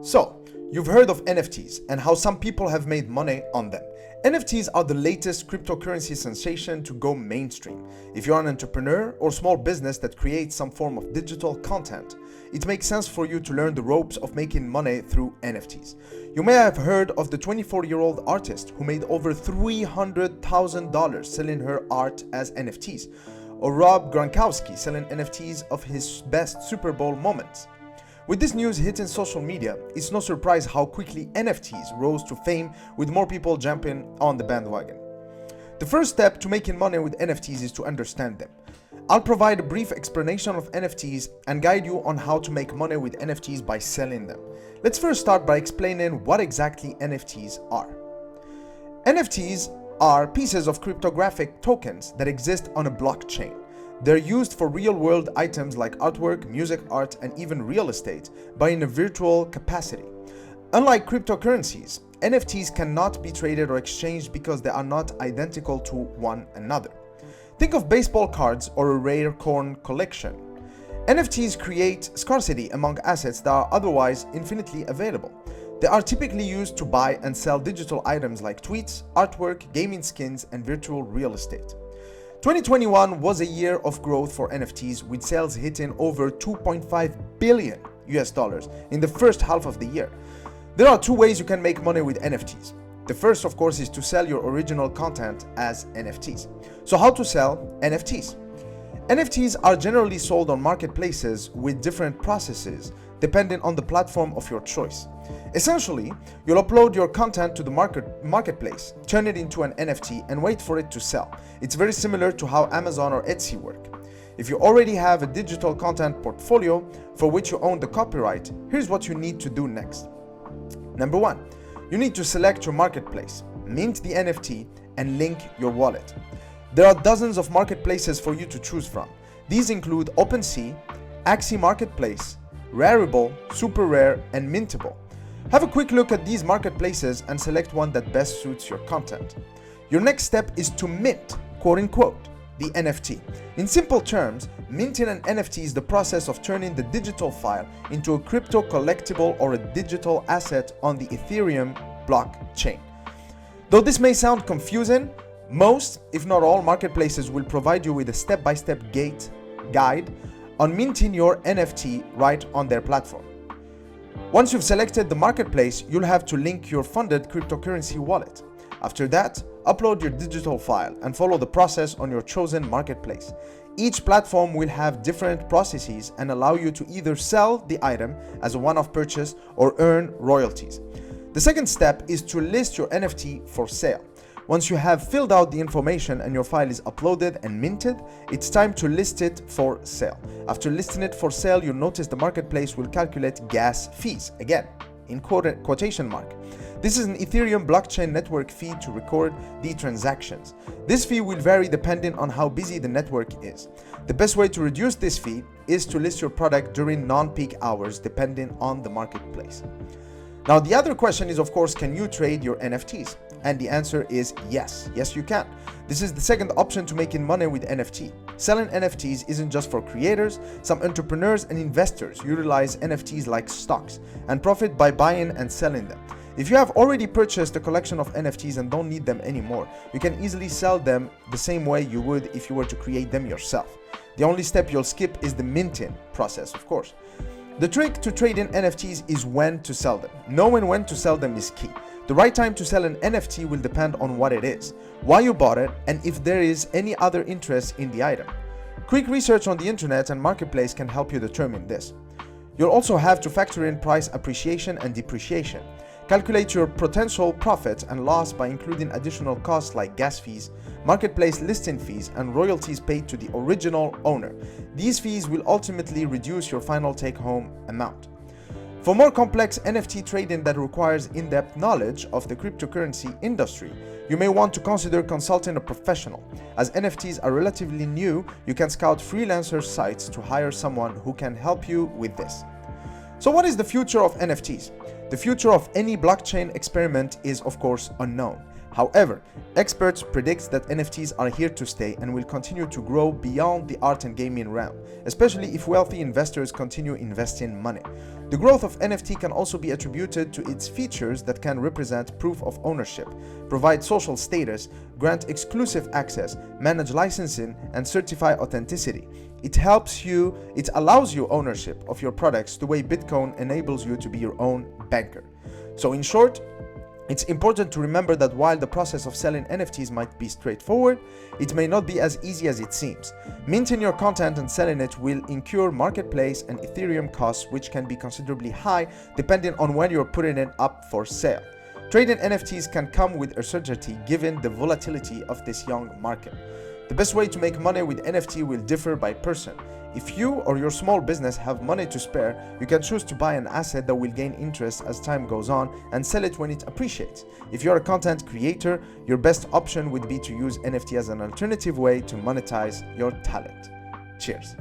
So, you've heard of NFTs and how some people have made money on them. NFTs are the latest cryptocurrency sensation to go mainstream. If you're an entrepreneur or small business that creates some form of digital content, it makes sense for you to learn the ropes of making money through NFTs. You may have heard of the 24-year-old artist who made over $300,000 selling her art as NFTs, or Rob Gronkowski selling NFTs of his best Super Bowl moments. With this news hitting social media, it's no surprise how quickly NFTs rose to fame, with more people jumping on the bandwagon. The first step to making money with NFTs is to understand them. I'll provide a brief explanation of NFTs and guide you on how to make money with NFTs by selling them. Let's first start by explaining what exactly NFTs are. NFTs are pieces of cryptographic tokens that exist on a blockchain. They're used for real-world items like artwork, music, art, and even real estate, but in a virtual capacity. Unlike cryptocurrencies, NFTs cannot be traded or exchanged because they are not identical to one another. Think of baseball cards or a rare coin collection. NFTs create scarcity among assets that are otherwise infinitely available. They are typically used to buy and sell digital items like tweets, artwork, gaming skins, and virtual real estate. 2021 was a year of growth for NFTs, with sales hitting over $2.5 billion in the first half of the year. There are two ways you can make money with NFTs. The first, of course, is to sell your original content as NFTs. So how to sell NFTs? NFTs are generally sold on marketplaces with different processes depending on the platform of your choice. Essentially, you'll upload your content to the marketplace, turn it into an NFT, and wait for it to sell. It's very similar to how Amazon or Etsy work. If you already have a digital content portfolio for which you own the copyright, here's what you need to do next. Number one, you need to select your marketplace, mint the NFT, and link your wallet. There are dozens of marketplaces for you to choose from. These include OpenSea, Axie Marketplace, Rarible, Super Rare, and Mintable. Have a quick look at these marketplaces and select one that best suits your content. Your next step is to mint, quote unquote, the NFT. In simple terms, minting an NFT is the process of turning the digital file into a crypto collectible or a digital asset on the Ethereum blockchain. Though this may sound confusing, most, if not all, marketplaces will provide you with a step-by-step guide on minting your NFT right on their platform. Once you've selected the marketplace, you'll have to link your funded cryptocurrency wallet. After that, upload your digital file and follow the process on your chosen marketplace. Each platform will have different processes and allow you to either sell the item as a one-off purchase or earn royalties. The second step is to list your NFT for sale. Once you have filled out the information and your file is uploaded and minted, it's time to list it for sale. After listing it for sale, you'll notice the marketplace will calculate gas fees, again, in quotation mark. This is an Ethereum blockchain network fee to record the transactions. This fee will vary depending on how busy the network is. The best way to reduce this fee is to list your product during non-peak hours, depending on the marketplace. Now, the other question is, of course, can you trade your NFTs? And the answer is yes. Yes, you can. This is the second option to making money with NFT. Selling NFTs isn't just for creators. Some entrepreneurs and investors utilize NFTs like stocks and profit by buying and selling them. If you have already purchased a collection of NFTs and don't need them anymore, you can easily sell them the same way you would if you were to create them yourself. The only step you'll skip is the minting process, of course. The trick to trading NFTs is when to sell them. Knowing when to sell them is key. The right time to sell an NFT will depend on what it is, why you bought it, and if there is any other interest in the item. Quick research on the internet and marketplace can help you determine this. You'll also have to factor in price appreciation and depreciation. Calculate your potential profit and loss by including additional costs like gas fees, marketplace listing fees, and royalties paid to the original owner. These fees will ultimately reduce your final take-home amount. For more complex NFT trading that requires in-depth knowledge of the cryptocurrency industry, you may want to consider consulting a professional. As NFTs are relatively new, you can scout freelancer sites to hire someone who can help you with this. So what is the future of NFTs? The future of any blockchain experiment is, of course, unknown. However, experts predict that NFTs are here to stay and will continue to grow beyond the art and gaming realm, especially if wealthy investors continue investing money. The growth of NFT can also be attributed to its features that can represent proof of ownership, provide social status, grant exclusive access, manage licensing, and certify authenticity. It allows you ownership of your products the way Bitcoin enables you to be your own banker. So in short, it's important to remember that while the process of selling NFTs might be straightforward, it may not be as easy as it seems. Minting your content and selling it will incur marketplace and Ethereum costs, which can be considerably high depending on when you're putting it up for sale. Trading NFTs can come with uncertainty given the volatility of this young market. The best way to make money with NFT will differ by person. If you or your small business have money to spare, you can choose to buy an asset that will gain interest as time goes on and sell it when it appreciates. If you're a content creator, your best option would be to use NFT as an alternative way to monetize your talent. Cheers.